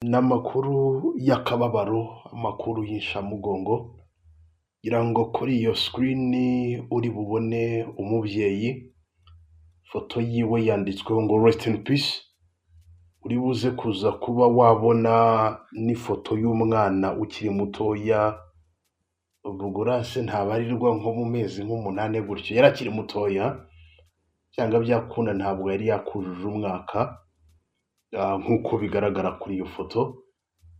N'amakuru y'akababaro, amakuru y'incamugongo, ngira ngo kuri iyo sikirini uri bubone umubyeyi, ifoto yiwe yanditsweho ngo resiti ini pisi, uri buze kuza kuba wabona n'ifoto y'umwana ukiri mutoya, ubwo urase ntabarirwa nko mu mezi nk'umunani gutyo, yari akiri mutoya, cyangwa byakunda ntabwo yari yakujuje umwaka, nk'uko bigaragara kuri iyo foto,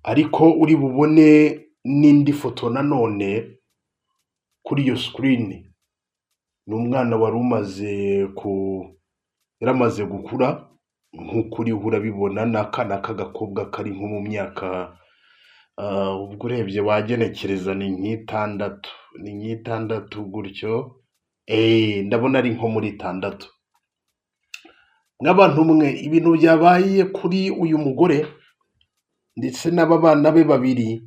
ariko uri bubone n'indi foto nanone kuri iyo sikirini, ni umwana yaramaze gukura, nk'uko uriho urabibona, ni akana k'agakobwa kari nko mu myaka, ubwo urebye wagenekereza ni nk'itandatu gutyo, ndabona ari nko muri itandatu. Nk'abantu mwe, ibintu byabaye kuri uyu mugore ndetse n'aba bana be babiri,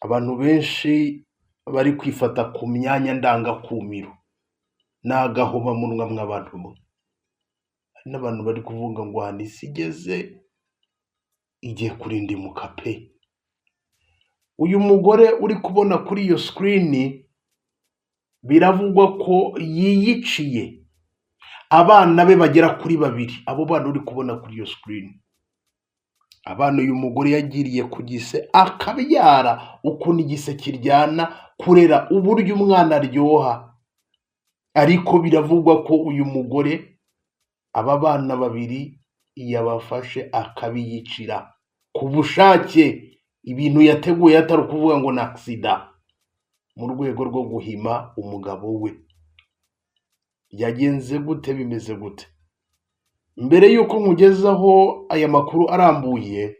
abantu benshi bari kwifata ku myanya ndangakumiro, ni agahomamunwa mw'abantu mwe. Hari n'abantu bari kuvuga ngo ahantu isi igeze igiye kurindimuka pe. Uyu mugore uri kubona kuri iyo sikirini, biravugwa ko yiyiciye abana be bagera kuri babiri, abo bana uri kubona kuri iyo sikirini. Abana uyu mugore yagiriye ku gise akabyara, ukuntu igise kiryana, kurera uburyo umwana aryoha, ariko biravugwa ko uyu mugore aba bana babiri yabafashe akabiyicira ku bushake, ibintu yateguye atari ukuvuga ngo ni agisida, mu rwego rwo guhima umugabo we. Yagenze gute? Bimeze gute? Mbere y'uko nkugezaho aya makuru arambuye,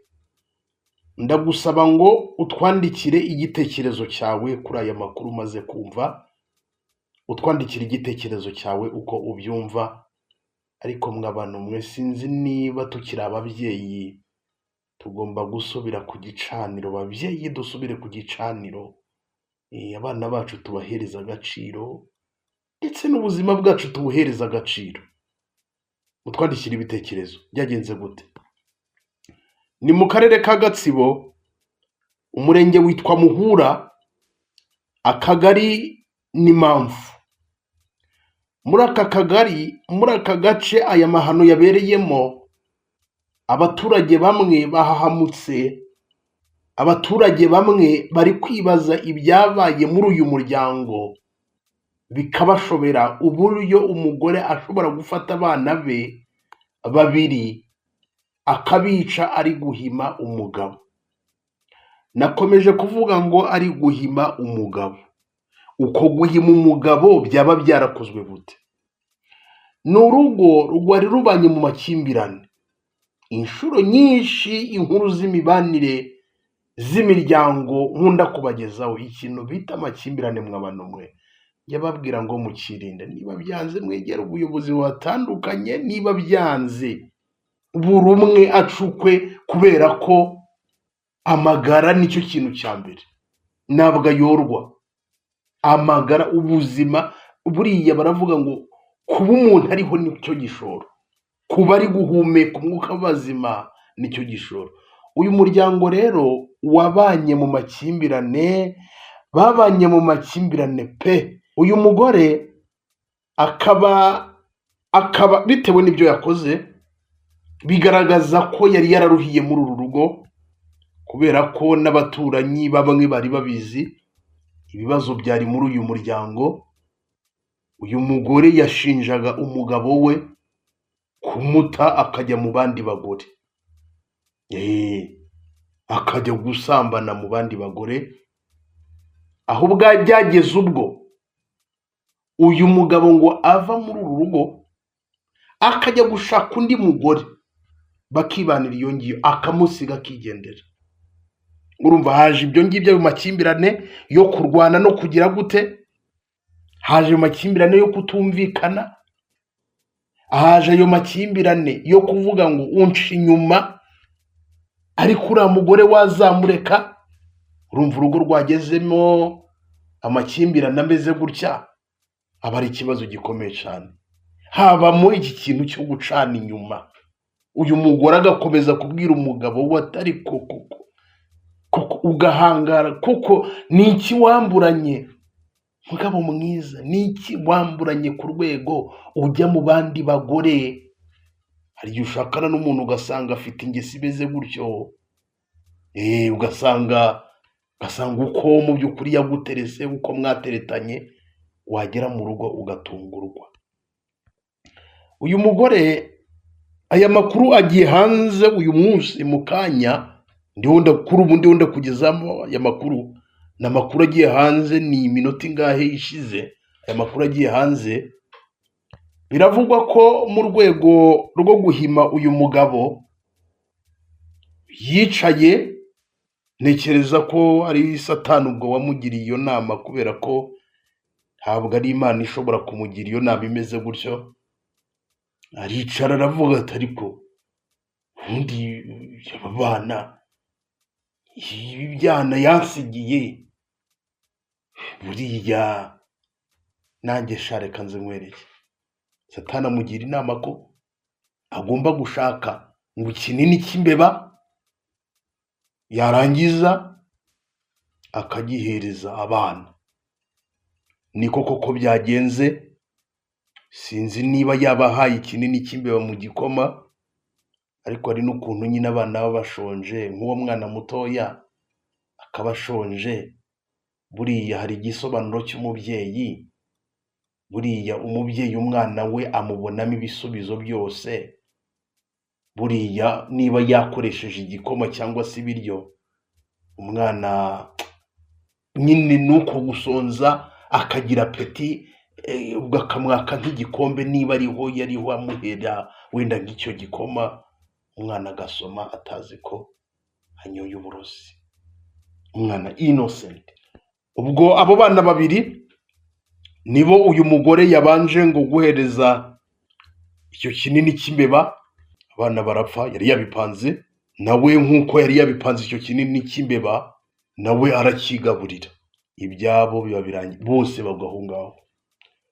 ndagusaba ngo utwandikire igitekerezo cyawe kuri aya makuru umaze kumva, utwandikire igitekerezo cyawe uko ubyumva. Ariko mw'abantu mwe, sinzi niba tukiri ababyeyi, tugomba gusubira ku gicaniro. Babyeyi, dusubire ku gicaniro, abana bacu tubahereza agaciro, ndetse n'ubuzima bwacu tubuhereza agaciro. Mutwandikire ibitekerezo, byagenze gute? Ni mu karere ka Gatsibo, umurenge witwa Muhura, akagari ni Mpamvu. Muri aka kagari, muri aka gace aya mahano yabereyemo, abaturage bamwe bahahamutse, abaturage bamwe bari kwibaza ibyabaye muri uyu muryango, bikabashobera uburyo umugore ashobora gufata abana be babiri akabica ari guhima umugabo. Nakomeje kuvuga ngo ari guhima umugabo. Uko guhima umugabo byaba byarakozwe gute? Ni urugo rwari rubanye mu makimbirane. Inshuro nyinshi inkuru z'imibanire z'imiryango nkunda kubagezaho, ikintu bita amakimbirane mw'abantu mwe, yababwira ngo mukirinde. Niba byanze mwegera ubuyobozi buhatandukanye, niba byanze buri umwe acukwe, kubera ko amagara nicyo kintu cya mbere, ntabwo ayorwa. Amagara, ubuzima, buriya baravuga ngo kuba umuntu ariho nicyo gishoro, kuba ari guhumeka umwuka w'abazima nicyo gishoro. Uyu muryango rero wabanye mu makimbirane, babanye mu makimbirane pe. Uyu mugore akaba bitewe n'ibyo yakoze, bigaragaza ko yari yararuhiye muri uru rugo, kubera ko n'abaturanyi bamwe bari babizi ibibazo byari muri uyu muryango. Uyu mugore yashinjaga umugabo we kumuta akajya mu bandi bagore, akajya gusambana mu bandi bagore, aho byageze ubwo uyu mugabo ngo ava muri uru rugo akajya gushaka undi mugore, bakibanira iyo ngiyo, akamusiga akigendera. Urumva, haje ibyo ngibyo mu makimbirane yo kurwana no kugira gute, haje amakimbirane yo kutumvikana, haje ayo makimbirane yo kuvuga ngo unca inyuma, ariko uriya mugore wazamureka. Urumva, urugo rwagezemo amakimbirane ameze gutya, aba ari ikibazo gikomeye cyane. Habamo iki kintu cyo gucana inyuma, uyu mugore agakomeza kubwira umugabo we atari koko ugahangara, kuko ni iki wamburanye mugabo mwiza, ni iki wamburanye ku rwego ujya mu bandi bagore? Hari igihe ushakana n'umuntu ugasanga afite ingeso imeze gutyo, ugasanga uko mu by'ukuri yaguterese, uko mwateretanye, wagera mu rugo ugatungurwa. Uyu mugore aya makuru agiye hanze uyu munsi mu kanya, kuri ubu ndiho ndakugezamo aya makuru. Ni amakuru agiye hanze, ni iminota ingahe ishize aya makuru agiye hanze. Biravugwa ko mu rwego rwo guhima uyu mugabo yicaye, ntekereza ko ari Satani ubwo wamugiriye iyo nama, kubera ko ntabwo ari Imana ishobora kumugira iyo nama imeze gutyo. Aricara aravuga ati ariko ubundi aba bana, ibi byana yansigiye, buriya nanjye reka nze nkwereke. Satani amugira inama ko agomba gushaka ngo ikinini cy'imbeba, yarangiza akagihereza abana. Niko koko byagenze. Sinzi niba yabahaye ikinini cy'imbeba mu gikoma, ariko hari n'ukuntu nyine abana baba bashonje, nk'uwo mwana mutoya akaba ashonje. Buriya hari igisobanuro cy'umubyeyi, buriya umubyeyi umwana we amubonamo ibisubizo byose. Buriya niba yakoresheje igikoma cyangwa se ibiryo, umwana nyine nuko gusonza akagira apeti, ubwo akamwaka nk'igikombe, niba yariho amuhera wenda nk'icyo gikoma, umwana agasoma atazi ko anyoye uburozi. Umwana innocent. Ubwo abo bana babiri nibo uyu mugore yabanje ngo guhereza icyo kinini cy'imbeba. Abana barapfa, yari yabipanze nawe, nk'uko yari yabipanze icyo kinini cy'imbeba, nawe arakigaburira. Ibyabo biba birangiye, bose bagwa aho ngaho.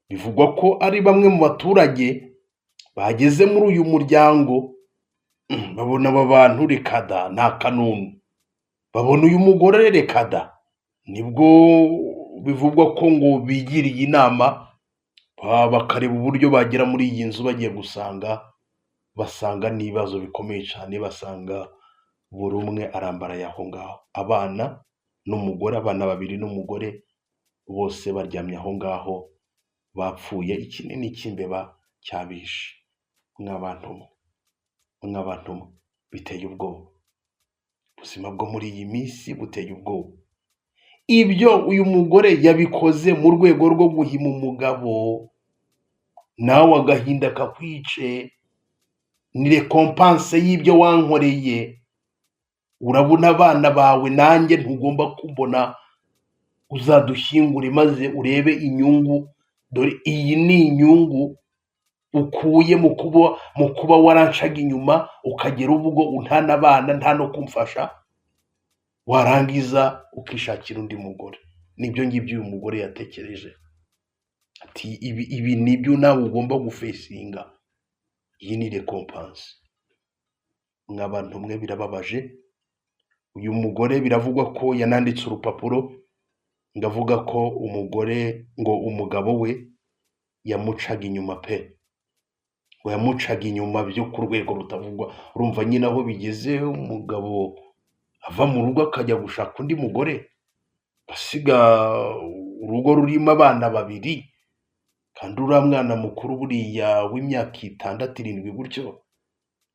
Bivugwa ko ari bamwe mu baturage bageze muri uyu muryango, babona aba bantu reka da, nta kanunu, babona uyu mugore reka da. Nibwo bivugwa ko ngo bigiriye inama, bakareba uburyo bagera muri iyi nzu. Bagiye basanga n'ibibazo bikomeye cyane, basanga buri umwe arambaraye aho ngaho. Abana n'umugore, abana babiri n'umugore, bose baryamye aho ngaho bapfuye, ikinini cy'imbeba cyabishe. Mw'abantu mwe, biteye ubwoba. Ubuzima bwo muri iyi minsi buteye ubwoba. Ibyo uyu mugore yabikoze mu rwego rwo guhima umugabo, nawe agahinda kakwice. Ni recompense y'ibyo wankoreye. Urabona abana bawe, nanjye ntugomba kumbona, uzadushyingure maze urebe inyungu. Dore iyi ni inyungu ukuye mu kuba warancaga inyuma, ukagera ubwo untana abana, nta no kumfasha, warangiza ukishakira undi mugore. Nibyo ngibyo uyu mugore yatekereje, ati ibi nibyo nawe ugomba gufesinga. Iyi ni recompense. Mw'abantu mwe, birababaje. Uyu mugore biravugwa ko yananditse urupapuro, ndavuga ko umugabo we yamucaga inyuma pe, ngo yamucaga inyuma byo ku rwego rutavugwa. Urumva nyine aho bigeze, umugabo ava mu rugo akajya gushaka undi mugore, basiga urugo rurimo abana babiri, kandi uriya mwana mukuru buriya w'imyaka 6, 7 gutyo,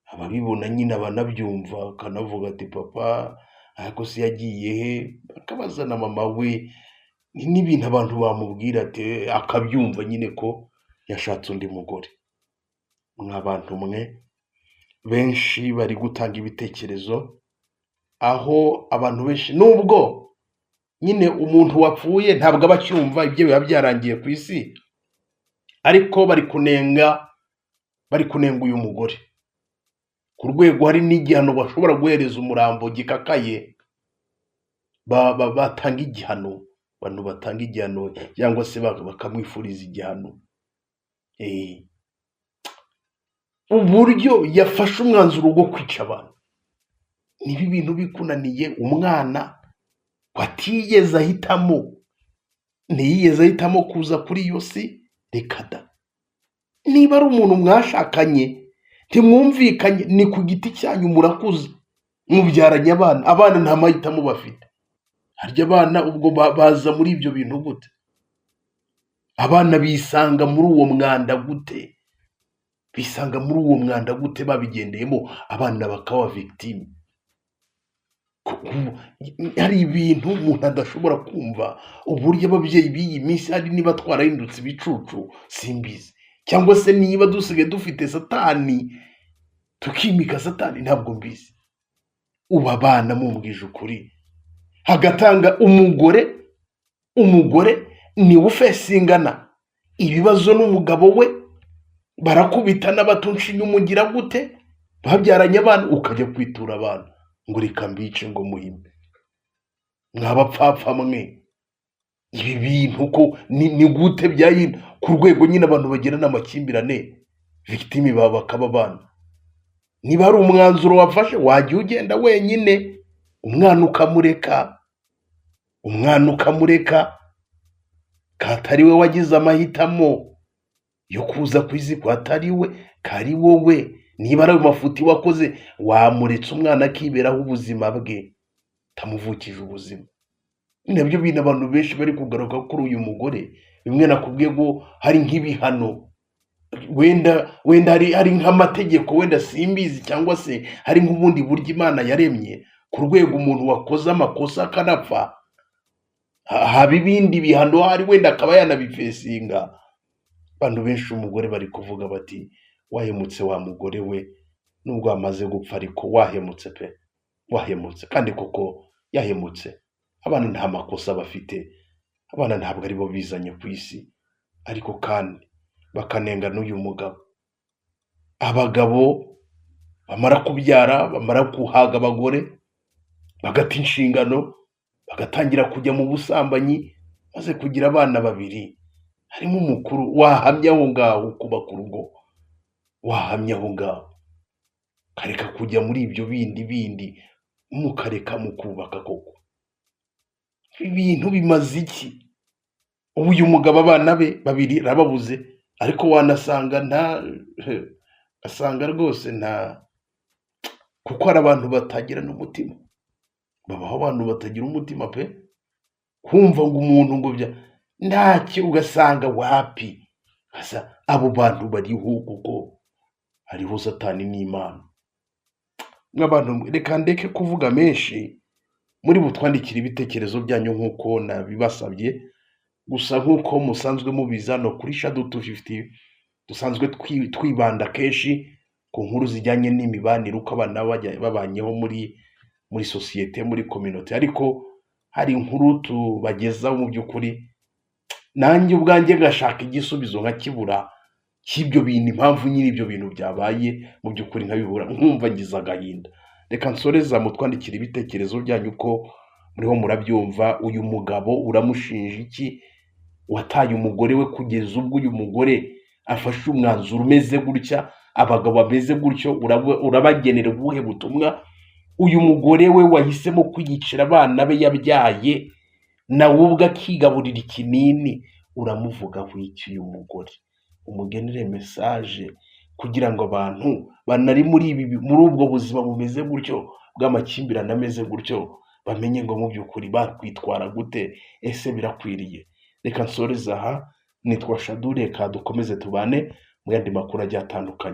ababibona nyine abanabyumva, akanavuga ati papa ariko se yagiye he, akabaza na mama we. N'ibintu abantu bamubwira ati akabyumva nyine ko yashatse undi mugore. Mw'abantu mwe, benshi bari gutanga ibitekerezo, aho abantu benshi, nubwo nyine umuntu wapfuye ntabwo aba acyumva ibyo biba byarangiye ku isi, ariko bari kunenga uyu mugore ku rwego hari n'igihano bashobora guhereza umurambo gikakaye. Batanga igihano, abantu batanga igihano cyangwa se bakamwifuriza igihano. uburyo yafashe umwanzuro wo kwica abantu. Niba ibintu bikunaniye, umwana watigeze ahitamo, ntiyigeze ahitamo kuza kuri iyo si, reka da. Niba ari umuntu mwashakanye ntimwumvikanye, ni ku giti cyanyu, murakuze, mubyaranye abana nta mahitamo bafite. Harya abana ubwo baza muri ibyo bintu gute? Abana bisanga muri uwo mwanda gute? Bisanga muri uwo mwanda gute babigendeyemo, abana bakaba victime? Hari ibintu umuntu adashobora kumva, uburyo ababyeyi b'iyi minsi hari niba twarahindutse ibicucu simbizi, cyangwa se niba dusigaye dufite satani tukimika satani, ntabwo mbizi. Ubu abana mumbwije ukuri, hagatanga umugore niwe ufesingana ibibazo n'umugabo we, barakubitana batunshinya umugira gute, babyaranye abana, ukajya kwitura abana ngo reka mbice ngo muhime. Mwabapfapfa mwe, ibi bintu ko ni gute byayina ku rwego nyine abantu bagirana amakimbirane, victime baba bakaba abana. Niba hari umwanzuro wafashe, wajya ugenda wenyine, umwana ukamureka, katari we wagize amahitamo yo kuza ku isi, ko atari we, kari wowe. Niba ari ayo mafuti wakoze, wamuretse umwana akiberaho ubuzima bwe, tamuvukije ubuzima. Nabyo bintu abantu benshi bari kugaruka kuri uyu mugore, bimwe nakubwiye ngo hari nk'ibihano, wenda hari nk'amategeko, wenda simbizi, cyangwa se hari nk'ubundi buryo Imana yaremye ku rwego umuntu wakoze amakosa akanapfa, haba ibindi bihano, hari wenda akaba yanabifesinga. Abantu benshi umugore bari kuvuga bati wahemutse wa mugore we, nubwo wamaze gupfa ariko wahemutse pe, wahemutse. Kandi koko yahemutse. Abana nta makosa bafite, abana ntabwo ari bo bizanye ku isi, ariko kandi bakanenga n'uyu mugabo. Abagabo bamara kubyara, bamara guhaga abagore, bagata inshingano, bagatangira kujya mu busambanyi, maze kugira abana babiri, harimo umukuru. Wahamya aho ngaho kubaka urugo, wahamya aho ngaho, kareka kujya muri ibyo bindi mukareka mukubaka. Koko ibintu bimaze iki? Ubu uyu mugabo abana be babiri arababuze, ariko wanasanga asanga rwose kuko hari abantu batagira n'umutima. Babaho abantu batagira umutima pe, kumva ngo umuntu ngo ntacyo, ugasanga wapi. Abo bantu bariho, kuko hariho satani n'Imana. Nk'abantu reka ndeke kuvuga menshi, muri butwandikira ibitekerezo byanyu nk'uko nabibasabye. Gusa nk'uko musanzwe mubizi, hano kuri Shadow 250 dusanzwe twibanda kenshi ku nkuru zijyanye n'imibanire, uko abana babanyeho muri sosiyete, muri community. Ariko hari inkuru tubagezaho mu by'ukuri nanjye ubwanjye ngashaka igisubizo nkakibura cy'ibyo bintu, impamvu nyine ibyo bintu byabaye mu by'ukuri nkabibura, nkumva ngize agahinda. Reka nsoreza mutwandikira ibitekerezo byanyu uko muriho murabyumva. Uyu mugabo uramushinja iki? Wataye umugore we kugeza ubwo uyu mugore afashe umwanzuro umeze gutya, abagabo bameze gutyo, urabagenera ubuhe butumwa? Uyu mugore we wahisemo kwiyicira abana be yabyaye, nawe ubwo akigaburira ikinini, uramuvugaho iki uyu mugore? Umugenere message kugira ngo abantu banari muri ubwo buzima bumeze gutyo, bw'amakimbirane ameze gutyo, bamenye ngo mu by'ukuri bakwitwara gute, ese birakwiriye. Reka nsoreza aha. Nitwa Shadow, reka dukomeze tubane mu yandi makuru agiye atandukanye.